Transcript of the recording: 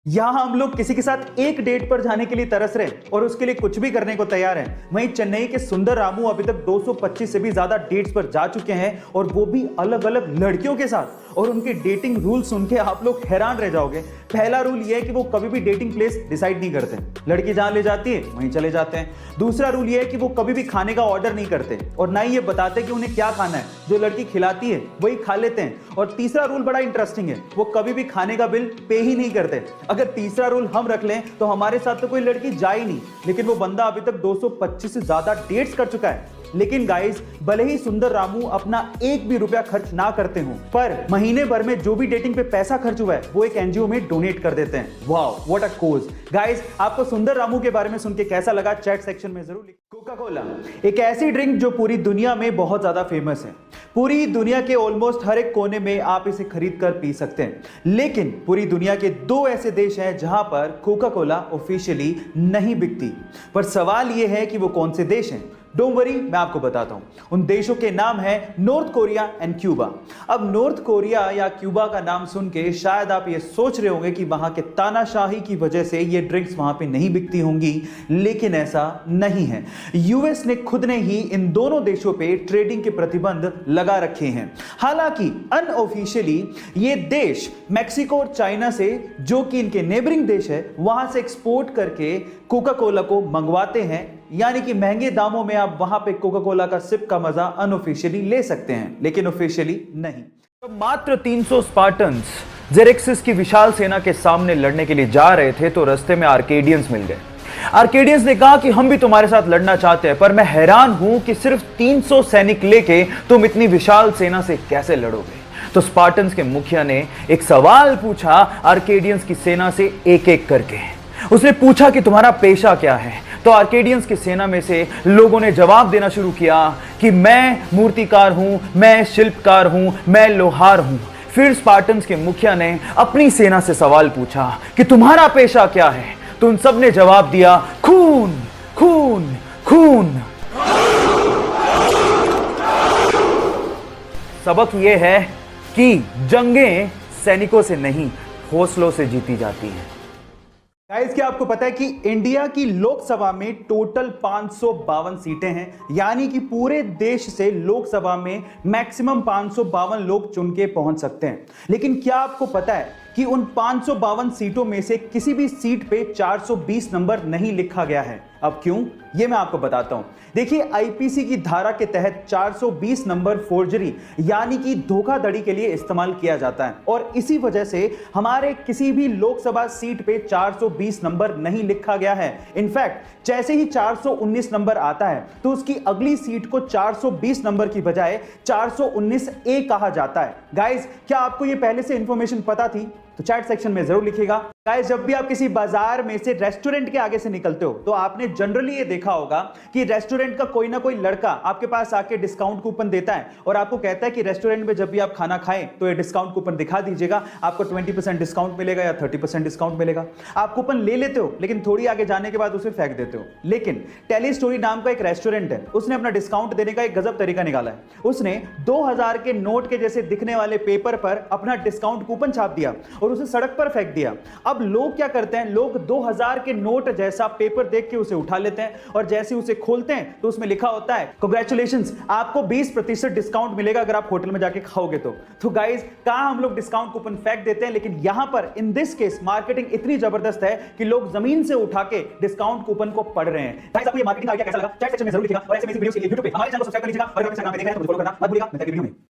यहां हम लोग किसी के साथ एक डेट पर जाने के लिए तरस रहे हैं और उसके लिए कुछ भी करने को तैयार हैं। वहीं चेन्नई के सुंदर रामू अभी तक 225 से भी ज्यादा डेट्स पर जा चुके हैं और वो भी अलग अलग लड़कियों के साथ। और उनके डेटिंग रूल सुन के आप लोग हैरान रह जाओगे। पहला रूल ये है कि वो कभी भी डेटिंग प्लेस डिसाइड नहीं करते, लड़की जहां ले जाती है वहीं चले जाते हैं। दूसरा रूल ये है कि वो कभी भी खाने का ऑर्डर नहीं करते और ना ही ये बताते कि उन्हें क्या खाना है, जो लड़की खिलाती है वही खा लेते हैं। और तीसरा रूल बड़ा इंटरेस्टिंग है, वो कभी भी खाने का बिल पे ही नहीं करते। अगर तीसरा रूल हम रख लें तो हमारे साथ तो कोई लड़की जा ही नहीं। लेकिन वो बंदा अभी तक 225 से ज्यादा डेट्स कर चुका है। लेकिन गाइस, भले ही सुंदर रामू अपना एक भी रुपया खर्च ना करते हो, पर महीने भर में जो भी डेटिंग पे पैसा खर्च हुआ है वो एक एनजीओ में डोनेट कर देते हैं। Wow, what a cause. Guys, आपको सुंदर रामू के बारे में सुन के कैसा लगा चैट सेक्शन में जरूर लिखिए। कोका कोला एक ऐसी ड्रिंक जो पूरी दुनिया में बहुत ज्यादा फेमस है। पूरी दुनिया के ऑलमोस्ट हर एक कोने में आप इसे खरीद कर पी सकते हैं। लेकिन पूरी दुनिया के दो ऐसे देश हैं जहां पर कोका कोला ऑफिशियली नहीं बिकती। पर सवाल यह है कि वो कौन से देश हैं। डोंट वरी, मैं आपको बताता हूं। उन देशों के नाम है नॉर्थ कोरिया एंड क्यूबा। अब नॉर्थ कोरिया या क्यूबा का नाम सुन के शायद आप ये सोच रहे होंगे कि वहां के तानाशाही की वजह से ये ड्रिंक्स वहां पे नहीं बिकती होंगी, लेकिन ऐसा नहीं है। यूएस ने खुद ने ही इन दोनों देशों पे ट्रेडिंग के प्रतिबंध लगा रखे हैं। हालांकि अनऑफिशियली ये देश मैक्सिको और चाइना से, जो कि इनके नेबरिंग देश है, वहां से एक्सपोर्ट करके कोका कोला को मंगवाते हैं। यानी कि महंगे दामों में आप वहां पे कोका कोला का सिप का मजा अनऑफिशियली ले सकते हैं, लेकिन ऑफिशियली नहीं। तो मात्र 300 स्पार्टन्स जेरेक्सिस की विशाल सेना के सामने लड़ने के लिए जा रहे थे तो रास्ते में आर्केडियंस मिल गए। आर्केडियंस ने कहा कि हम भी तुम्हारे साथ लड़ना चाहते हैं, पर मैं हैरान हूं कि सिर्फ 300 सैनिक लेके तुम इतनी विशाल सेना से कैसे लड़ोगे। तो स्पार्टन्स के मुखिया ने एक सवाल पूछा आर्केडियंस की सेना से एक एक करके। उसने पूछा कि तुम्हारा पेशा क्या है। तो आर्केडियंस की सेना में से लोगों ने जवाब देना शुरू किया कि मैं मूर्तिकार हूं, मैं शिल्पकार हूं, मैं लोहार हूं। फिर स्पार्टन्स के मुखिया ने अपनी सेना से सवाल पूछा कि तुम्हारा पेशा क्या है। तो उन सब ने जवाब दिया, खून खून खून। सबक यह है कि जंगें सैनिकों से नहीं, हौसलों से जीती जाती हैं। गाइस, क्या आपको पता है कि इंडिया की लोकसभा में टोटल 552 सीटें हैं। यानी कि पूरे देश से लोकसभा में मैक्सिमम 552 लोग चुन के पहुंच सकते हैं। लेकिन क्या आपको पता है कि उन 552 सीटों में से किसी भी सीट पे 420 नंबर नहीं लिखा गया है। अब क्यों, ये मैं आपको बताता हूं। देखिए, आईपीसी की धारा के तहत 420 नंबर फोर्जरी यानी कि धोखाधड़ी के लिए इस्तेमाल किया जाता है और इसी वजह से हमारे किसी भी लोकसभा सीट पे 420 नंबर नहीं लिखा गया है। इनफैक्ट जैसे ही 419 नंबर आता है तो उसकी अगली सीट को 420 नंबर की बजाय 419A कहा जाता है। गाइस, क्या आपको ये पहले से इंफॉर्मेशन पता थी? तो चैट सेक्शन में जरूर लिखिएगा। गाइस, जब भी आप किसी बाजार में से रेस्टोरेंट के आगे से निकलते हो तो आपने जनरली ये देखा होगा कि रेस्टोरेंट का कोई ना कोई लड़का आपके पास आके डिस्काउंट कूपन देता है और आपको कहता है कि रेस्टोरेंट में जब भी आप खाना खाएं तो ये डिस्काउंट कूपन दिखा दीजिएगा, आपको 20% डिस्काउंट मिलेगा या 30% डिस्काउंट मिलेगा। आप कूपन ले लेते हो, लेकिन थोड़ी आगे जाने के बाद उसे फेंक देते हो। लेकिन टेली स्टोरी नाम का एक रेस्टोरेंट है, उसने अपना डिस्काउंट देने का एक गजब तरीका निकाला है। उसने 2000 के नोट के जैसे दिखने वाले पेपर पर अपना डिस्काउंट कूपन छाप दिया और उसे सड़क पर फेंक दिया। अब लोग क्या करते हैं, लोग 2000 के नोट जैसा पेपर देख के उसे उठा लेते हैं और जैसे उसे खोलते हैं तो उसमें लिखा होता है, कांग्रेचुलेशंस, आपको 20% डिस्काउंट मिलेगा अगर आप होटल में जाके खाओगे तो गाइस, कहां हम लोग डिस्काउंट कूपन फेंक देते हैं, लेकिन यहां पर इन दिस केस मार्केटिंग इतनी जबरदस्त है कि लोग जमीन से उठा के डिस्काउंट कूपन को पढ़ रहे हैं। गाइस, आपको ये मार्केटिंग आइडिया कैसा लगा? चैट सेक्शन में जरूर लिखिएगा और ऐसे वीडियोस के लिए YouTube पे हमारे चैनल को सब्सक्राइब कर लीजिएगा और अगर आप चैनल में देख रहे हैं तो फॉलो करना मत भूलिएगा। मिलते हैं वीडियो में।